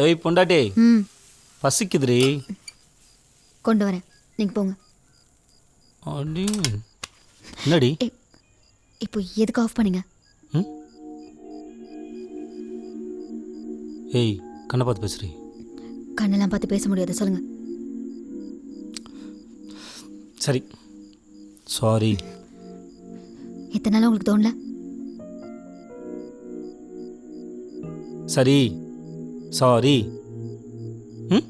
ஏய் பொண்டாட்டி, ம் பசிக்குதுடி. கொண்டு வரேன், நீங்கள் போங்க. அடி என்னடி? இப்போ எதுக்கு ஆஃப் பண்ணீங்க? ம் ஏய் கண்ணை பார்த்து பேசுறீ. கண்ணெல்லாம் பார்த்து பேச முடியாது, சொல்லுங்க. சரி சாரி. எத்தனை நாள் உங்களுக்கு தோணல? சரி சாரி. ம்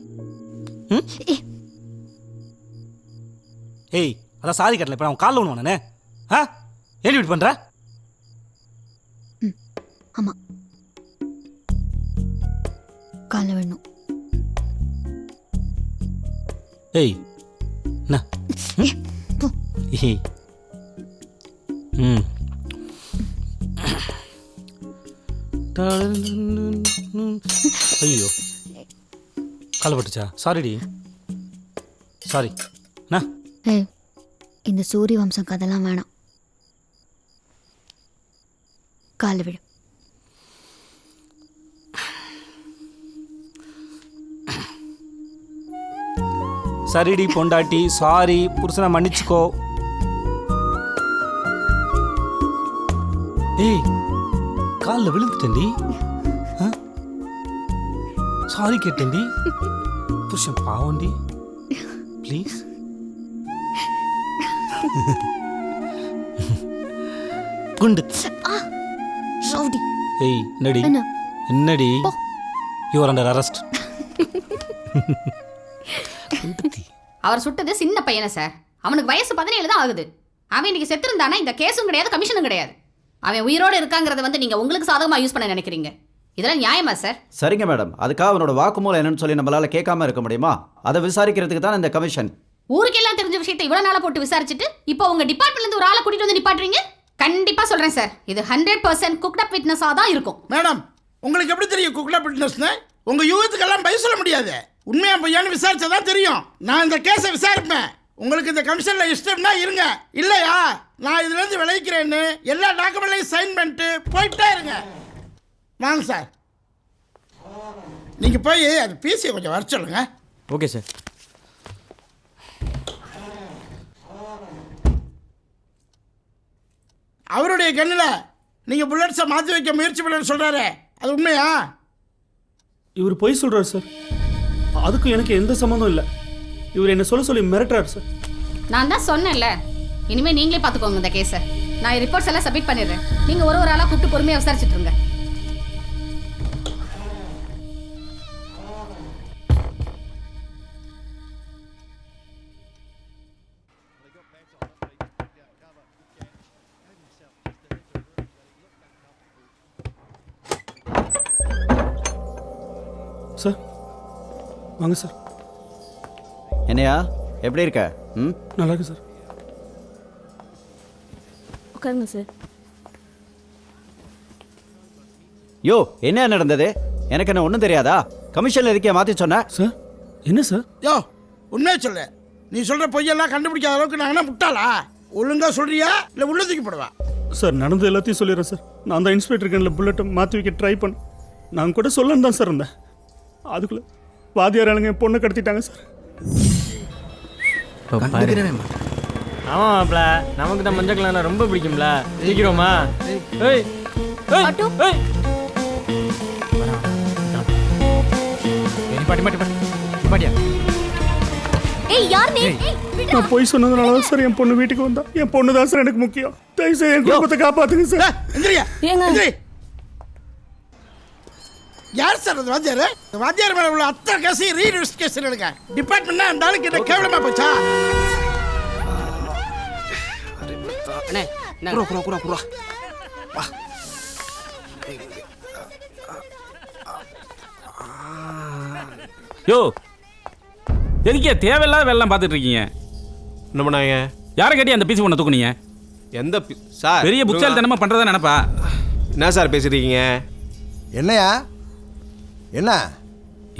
ம் ஏய் அதான் சாரி கட்டல, இப்போ நான் காலில் ஒன்று நானே. ஆ ஏன் இப்படி பண்ணுற? ம் ஆமாம், காலைல வேணும். ஏய் என்ன? போ. ஏய் ம் ஐயோ காலை பட்டுச்சா? சாரிடி, சாரி. என்ன? ஏய் இந்த சூரிய வம்சம் கதெல்லாம் வேணாம், காலை விடு. சரிடி பொண்டாட்டி, சாரி. புருஷனை மன்னிச்சுக்கோ. ஏய் காலில் விழுந்துட்டேன்டி. சாரி கேட்டேன்டி. புருஷன் பாவண்டி, ப்ளீஸ். குண்டு. ரவுடி. ஏய் என்னடி? என்ன? என்னடி? போ. You are under arrest. அவர் சுட்டது சின்ன பையனை சார். அவனுக்கு வயசு 17 தான் ஆகுது. அவன் இன்னைக்கு செத்துருந்தானா இந்த கேஸும் கிடையாது, கமிஷனும் கிடையாது. அவன் உயிரோடு இருக்காங்கிறத வந்து நீங்க உங்களுக்கு சாதகமாக யூஸ் பண்ண நினைக்கிறீங்க. இதெல்லாம் நியாயமா சார்? சரிங்க மேடம், அதுக்காக அவனோட வாக்குமூலம் என்னன்னு சொல்லி நம்மளால கேட்காம இருக்க முடியுமா? அதை விசாரிக்கிறதுக்கு தான் இந்த கமிஷன். ஊருக்கெல்லாம் தெரிஞ்ச விஷயத்தை இவ்வளவு நாளா போட்டு விசாரிச்சுட்டு இப்போ உங்க டிபார்ட்மெண்ட்ல இருந்து ஒரு ஆளை கூட்டிட்டு வந்து நிப்பாட்டுறீங்க. கண்டிப்பா சொல்றேன் சார், இது 100% குக்ட் அப் விட்னஸா தான் இருக்கும். மேடம் உங்களுக்கு எப்படி தெரியும் குக்ட் அப் விட்னஸ்னு? உங்க யூகத்துக்கெல்லாம் பதில் சொல்ல முடியாது. உண்மையா பொய்யான்னு விசாரிச்சதான் தெரியும். நான் இந்த கேஸை விசாரிப்பேன். உங்களுக்கு இந்த கமிஷன்ல இஷ்டம்னா இருங்க, இல்லையா நான் இதுல இருந்து விளைவிக்கிறேன்னு எல்லா டாக்குமெண்ட்லையும் சைன் பண்ணிட்டு போயிட்டே இருங்க. வாங்க சார், நீங்க போய் அது பிசியை கொஞ்சம் வர சொல்லுங்க. Okay sir. அவருடைய கண்ணில் நீங்க புல்லட்ஸை மாற்றி வைக்க முயற்சி பண்ணு சொல்றாரு, அது உண்மையா? இவர் பொய் சொல்றாரு சார். அதுக்கும் எனக்கு எந்த சம்மந்தம் இல்லை. இவர் என்ன சொல்ல சொல்லி மிரட்டுறாரு சார். நான் தான் சொன்னேன்ல, இனிமே நீங்களே பார்த்துக்கோங்க இந்த கேஸை. நான் ரிப்போர்ட்ஸ் எல்லாம் சப்மிட் பண்ணிடுறேன். நீங்க ஒரு ஆளா கூப்பிட்டு பொறுமையாக விசாரிச்சுட்டு இருங்க. சார் வாங்க சார். என்னையா எப்படி இருக்க? ம் நல்லா இருக்கு சார். உட்காருங்க சார். யோ என்ன நடந்தது? எனக்கு என்ன ஒன்றும் தெரியாதா? கமிஷன்ல இருக்க மாற்றி சொன்ன சார். என்ன சார்? யோ உண்மையை சொல்லு. நீ சொல்ற பொய்யெல்லாம் கண்டுபிடிக்காத அளவுக்கு நான் என்ன முட்டாளா? ஒழுங்கா சொல்றியா இல்லை உள்ள தூக்கி போடுவா? சார் நடந்து எல்லாத்தையும் சொல்லிடுறேன் சார். நான் தான் இன்ஸ்பெக்டர் கண்ணில் புல்லட்டை மாற்றி வைக்க ட்ரை பண்ணேன். நான் கூட சொல்லன்னு தான் சார் இருந்தேன். அதுக்குள்ள வாதியார் ஆளுங்க என் பொண்ணை கடத்திட்டாங்க சார். ஆமாம் மாப்பிள, நமக்கு தான் மஞ்சள் கலர்னா ரொம்ப பிடிக்கும்ல. சீக்கிரமா. ஏய் ஆட்டோ. பாட்டியா ஏய் யார் நீ? நான் போய் சொன்னதுனால தான் சார் என் பொண்ணு வீட்டுக்கு வந்தா. என் பொண்ணு தான் சார் எனக்கு முக்கியம். தயவுசெய்து என் குடும்பத்தை காப்பாத்துங்க சார். எந்திரியா ஏங்க? எந்திரி. யார் சார் அது வாத்தியார்? வாத்தியார் மேல உள்ள அத்தனை கேஸையும் ரீஇன்வெஸ்டிகேஷன் எடுங்க. டிபார்ட்மெண்ட்னா அந்த ஆளுக்கு என்ன கேவலமா போச்சா? அண்ணே குரா வா. யோ எதுக்கே தேவையில்லாத வேலைலாம் பார்த்துட்டு இருக்கீங்க? என்ன பண்ணாங்க? யாரை கேட்டி அந்த பீஸ் பண்ண தூக்குனீங்க? எந்த சார்? பெரிய புத்தாலித்தனமா பண்றதா நினைப்பா? என்ன சார் பேசுறீங்க? என்னையா என்ன?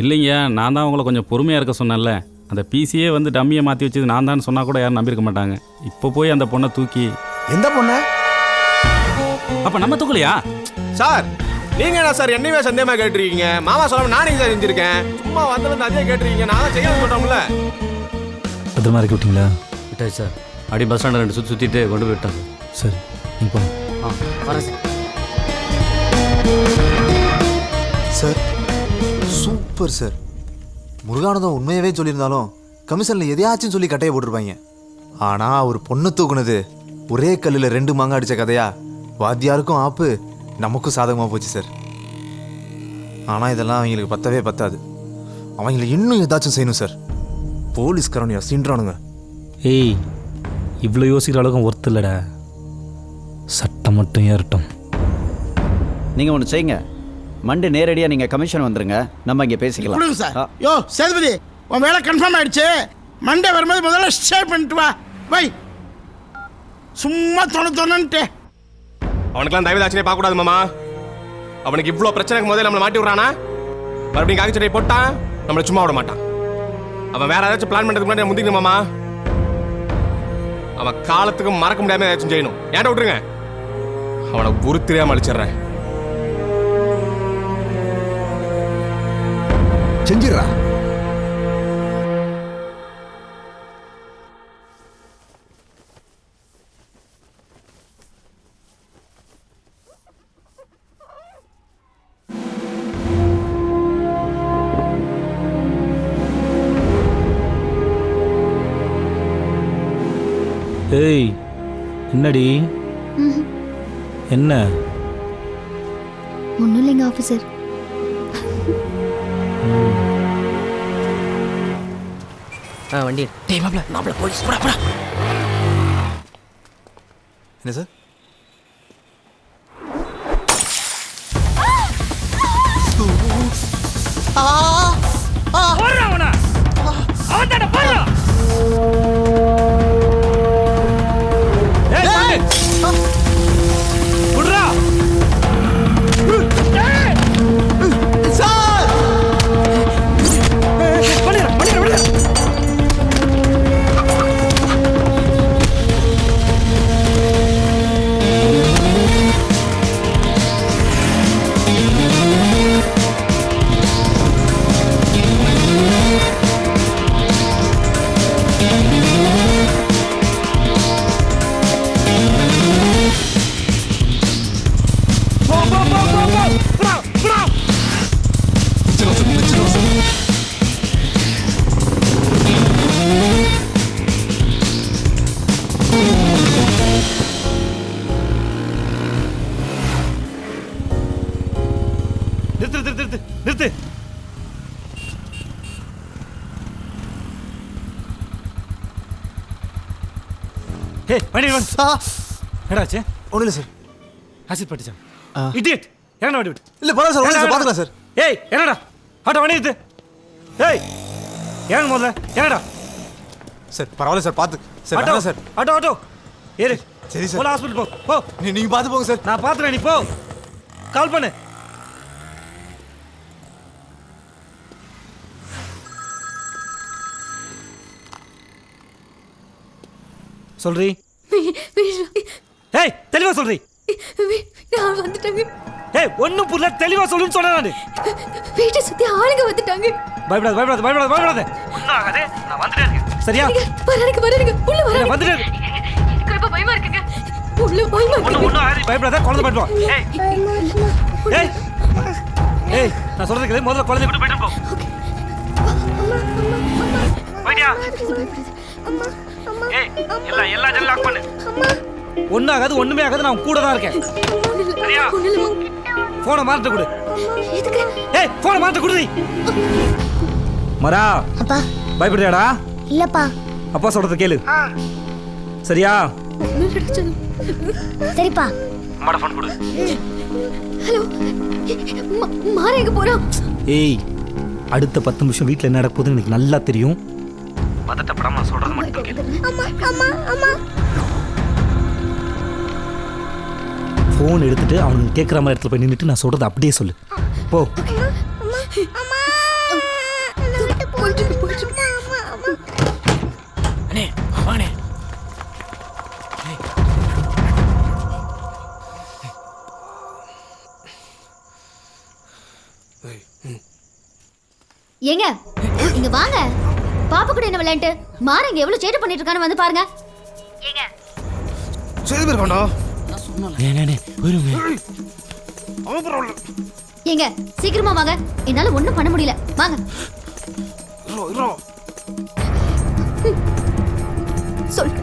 இல்லைங்க, நான் தான் உங்களை கொஞ்சம் பொறுமையாக இருக்க சொன்னேன்ல. அந்த பிசியே வந்து டம்மியை மாற்றி வச்சது நான் தான் சொன்னால் கூட யாரும் நம்பியிருக்க மாட்டாங்க. இப்போ போய் அந்த பொண்ணை தூக்கி. எந்த பொண்ணு? அப்போ நம்ம தூக்கலையா சார்? நீங்க என்ன சார் என்னையுமே சந்தேகமா கேட்டிருக்கீங்க? மாமா சொல்லாம நானே சார் செஞ்சிருக்கேன். சும்மா வந்தவங்க அதே கேட்டிருக்கீங்க. நான் தான் செய்யணும்னு சொல்றோம்ல. பத்திரமா இறக்கி விட்டீங்களா? விட்டாச்சு சார். அடி பஸ் ஸ்டாண்டில் 2 சுற்றிட்டு கொண்டு போய் விட்டாங்க. சரி நீங்க போங்க. வரேன் sir. Sir super sir. Muruganandam உண்மையவே சொல்லியிருந்தாலும் கமிஷனில் எதையாச்சும் சொல்லி கட்டையை போட்டிருப்பாங்க. ஆனால் அவர் பொண்ணு தூக்குனது ஒரே கல்லில் 2 மாங்காய் அடித்த கதையா வாத்தியாருக்கும் ஆப்பு, நமக்கும் சாதகமாக போச்சு சார். ஆனால் இதெல்லாம் அவங்களுக்கு பத்தவே பத்தாது. அவங்கள இன்னும் ஏதாச்சும் செய்யணும் சார். போலீஸ்காரன் சீன்றானுங்க. ஏய் இவ்வளோ யோசிக்கிற அளவுக்கு ஒர்த்து இல்லைடா. சட்டம் மட்டும் ஏறட்டும். நீங்கள் ஒன்று செய்யுங்க, மண்டே நேரடியாக நீங்கள் கமிஷன் வந்துருங்க, நம்ம இங்கே பேசிக்கலாம். கொடுங்க சார். யோ சேதுபதி, உன் வேலை கன்ஃபார்ம் ஆயிடுச்சு. மண்டே வரும்போது முதல்ல ஸ்டே பண்ணிட்டு வா. வை, சும்மா தொண்ணன்ட்டு. அவனுக்குலாம் தயவுதாச்சனே பார்க்கக்கூடாது மாமா. அவனுக்கு இவ்வளோ பிரச்சனைக்கு முதல்ல நம்மளை மாட்டி விட்றானா? மறுபடியும் காய்ச்சலை போட்டான் நம்மளை சும்மா விட மாட்டான். அவன் வேற ஏதாச்சும் பிளான் பண்ணுறதுக்கு முன்னாடி முந்திக்கணும் மாமா. அவன் காலத்துக்கு மறக்க முடியாம ஏதாச்சும் செய்யணும். ஏன்டா விட்டுருங்க, அவனை உருத்திரியாம அழிச்சிடுறேன். செஞ்சிடறா. ஏய் என்னடி? என்ன? ஒன்றும் இல்லைங்க ஆஃபீஸர். வண்டி டேய் மாப்ள, மாப்ள போலீஸ் போடா போடா. என்ன சார்? போடுறா அவனை. அவன் தான போடுறா. ஏய் பாரு. புடுறா. சார் பண்ணிடுறா பண்ணிடுறா. நிறுத்து. ஏய் வண்டி வந்து. என்னாச்சு? ஒன்றும் இல்லை சார். ஆசிட் பட்டுச்சான். இடியட். என்னடா வண்டி விட்டு? இல்லை பரவாயில்ல சார், ஒன்றும் சார், பார்த்துக்கலாம் சார். ஏய் என்னடா ஆட்டோ வண்டி நிறுத்து. ஏய் ஏன் முதல்ல என்னடா? சார் பரவாயில்ல சார், பார்த்து sir. Auto sir auto auto ஏறு. சரி சார். போல ஹாஸ்பிட்டல் போ. போ. நீங்கள் பார்த்து போங்க சார். நான் பார்த்துறேன், நீ போ. கால் பண்ணு. சொல்றி. ஏய் தெளிவா சொல்றி. யார் வந்துட்டாங்க? ஏய் ஒண்ணும் புரியல, தெளிவா சொல்லுன்னு சொன்னேன் நானு. வீட்டை சுத்தி ஆளுங்க வந்துட்டாங்க. பயப்படாத பயப்படாத பயப்படாத பயப்படாத. ஒண்ணும் ஆகாதே, நான் வந்துட்டே இருக்கேன். சரியா? வரானுங்க உள்ள வரானுங்க. நான் வந்துட்டே இருக்கேன். எனக்கு ரொம்ப பயமா இருக்குங்க. உள்ள பயமா இருக்கு. ஒண்ணும் ஆகாது, பயப்படாத. குழந்தை போயிட்டு போ. ஏய் ஏய் நான் சொல்றது கேளு. முதல்ல குழந்தை விட்டு போயிட்டு போ. போய்டியா? ஏய் எல்லா ஜன்னலும் லாக் பண்ணு. ஒண்ணும் ஆகாது, ஒண்ணுமே ஆகாது. நான் கூட தான் இருக்கேன். சரியா? போனை மாட்ட கொடு. எதுக்கு? ஏய் போனை மாட்ட கொடு. மரா அப்பா பயப்படுறியாடா? இல்லப்பா. அப்பா சொல்றது கேளு. சரியா? சரிப்பா. அம்மாட ஃபோன் கொடு. ஹலோ மாற எங்க போறோம்? ஏய் அடுத்த 10 நிமிஷம் வீட்ல என்ன நடக்க போகுதுன்னு எனக்கு நல்லா தெரியும். பதட்டப்படாம நான் சொல்றது மட்டும் கேளு. அம்மா ஃபோன் எடுத்துட்டு அவனுக்கு கேட்குற மாதிரி இடத்துல போய் நின்றுட்டு நான் சொல்றது அப்படியே சொல்லு. போ. அண்ணே வாங்கண்ணே. ஏங்க இங்க வாங்க. பாப்பா கூட என்ன விளையாண்டு மாற இங்க எவ்வளவு சேட்டை பண்ணிட்டு இருக்கான்னு வந்து பாருங்க. ஏங்க சரி பேர்க்கண்டா ஏங்க சீக்கிரமா வாங்க. என்னால ஒண்ணும் பண்ண முடியல. வாங்க. சொல்.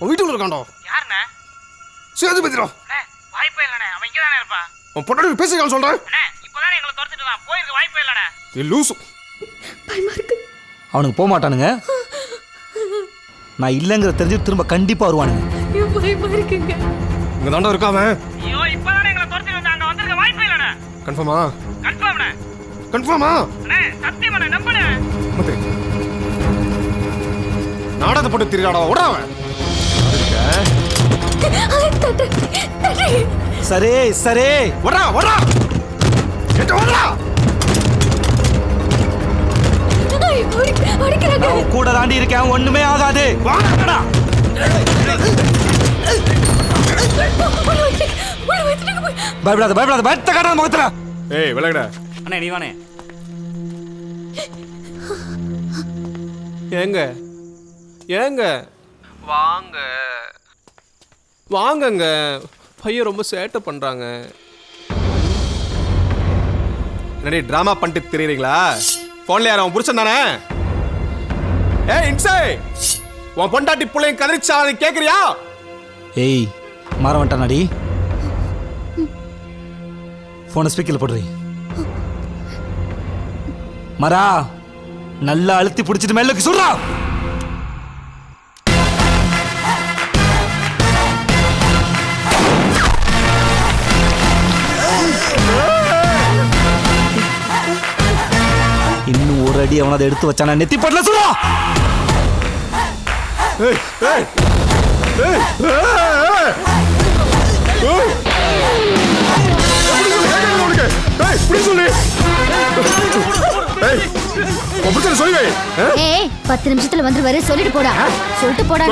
வீட்டுக்குள்ள இருக்காண்டோ. யாருண்ணே? சேது பத்திரா. வாய்ப்பே இல்லண்ணே, அவன் இங்கே தானே இருப்பான். உன் பொண்டாட்டி பேசிக்கலாம் சொல்றேன். இப்போதானே எங்களை துரத்துட்டு தான் போயிருக்க வாய்ப்பே இல்லண்ணே. லூசு. பயமா இருக்கு. அவனுக்கு போக மாட்டானுங்க. நான் இல்லைங்கிற தெரிஞ்சு திரும்ப கண்டிப்பா வருவானுங்க. பயமா இருக்குங்க. இங்க தாண்டா இருக்காம. ஐயோ இப்போதானே எங்களை துரத்துட்டு வந்து அங்க வந்திருக்க வாய்ப்பே இல்லண்ணே. கன்ஃபார்மா? கன்ஃபார்ம்ண்ணே. கன்ஃபார்மா? அண்ணே சத்தியமாண்ணே நம்புண்ணே. மத்தே. நாடகத்தை போட்டு திரியாடா ஓடாம. சரே சரே ஓடா ஓடா. எட்ட ஓடா. நான் கூட தாண்டி இருக்கேன், ஒண்ணுமே ஆகாது. வாடா. பயப்படாத பயப்படாத பயத்த காட்டாத முகத்துல. ஏய் விளையாட. அண்ணே நீ வானே. ஏங்க ஏங்க வாங்க வாங்கங்க. பையன் ரொம்ப சேட்டை பண்றாங்க. என்னடி டிராமா பண்ணிட்டு தெரியுறீங்களா? போன்ல யாரும் அவன் புருஷன் தானே? ஏய் இன்சை, உன் பொண்டாட்டி பிள்ளைங்க கதறிச்சா அதை கேட்குறியா? ஏய் மாற வந்துட்டானாடி. போனை ஸ்பீக்கர்ல போடுறீ. மரா நல்லா அழுத்தி பிடிச்சிட்டு மேலுக்கு சொல்றா. இன்னும் ஒரு அடி அவனை அதை எடுத்து வச்சானா நெத்தி படல சொல்றா. ஏய் ஏய் ஏய் ஏய் 10 நிமிஷத்துல வந்துருவாரு. சொல்லிட்டு போடா. சொல்லிட்டு போடா.